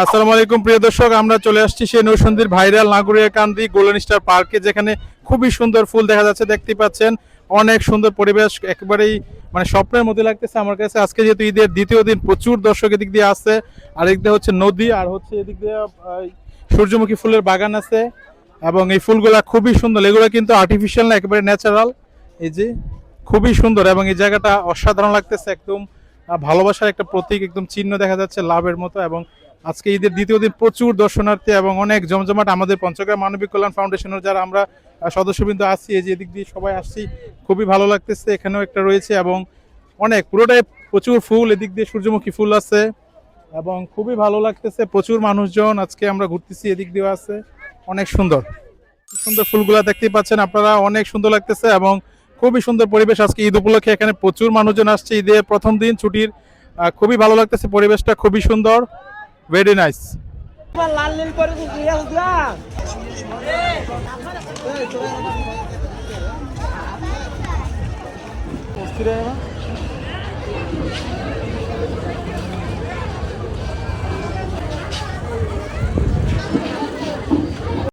আসসালামু আলাইকুম প্রিয় দর্শক, আমরা চলে আসছি সেই নৌসন্দির ভাইরাল নাগুরিয়াকান্দি গোল্ডেন স্টার পার্কে, যেখানে খুবই সুন্দর ফুল দেখা যাচ্ছে। দেখতে পাচ্ছেন অনেক সুন্দর পরিবেশ, একেবারেই মানে স্বপ্নের মধ্যে লাগতেছে আমার কাছে। আজকে যেহেতু ঈদের দ্বিতীয় দিন, প্রচুর দর্শক এদিক দিয়ে আসছে। আর এদিক দিয়ে হচ্ছে নদী, আর হচ্ছে এদিক দিয়ে সূর্যমুখী ফুলের বাগান আছে। এবং এই ফুলগুলা খুবই সুন্দর, এগুলো কিন্তু আর্টিফিশিয়াল না, একেবারে ন্যাচারাল। এই যে খুবই সুন্দর, এবং এই জায়গাটা অসাধারণ লাগতেছে। একদম ভালোবাসার একটা প্রতীক, একদম চিহ্ন দেখা যাচ্ছে লাভের মতো। এবং আজকে ঈদের দ্বিতীয় দিন প্রচুর দর্শনার্থী এবং অনেক জমজমাট। আমাদের পঞ্চগড় মানবিক কল্যাণ ফাউন্ডেশনের যারা আমরা সদস্যবৃন্দ আছি, এই যে এদিক দিয়ে সবাই আসছি, খুবই ভালো লাগতেছে। এখানেও একটা রয়েছে এবং অনেক পুরোটাই প্রচুর ফুল, এদিক দিয়ে সূর্যমুখী ফুল আছে এবং খুবই ভালো লাগতেছে। প্রচুর মানুষজন, আজকে আমরা ঘুরতেছি, এদিক দিয়ে আছে অনেক সুন্দর সুন্দর ফুলগুলা দেখতেই পাচ্ছেন আপনারা, অনেক সুন্দর লাগতেছে এবং খুবই সুন্দর পরিবেশ। আজকে ঈদ উপলক্ষে এখানে প্রচুর মানুষজন আসছে, ঈদের প্রথম দিন ছুটির। খুবই ভালো লাগতেছে, পরিবেশটা খুবই সুন্দর, ভেরি নাইস।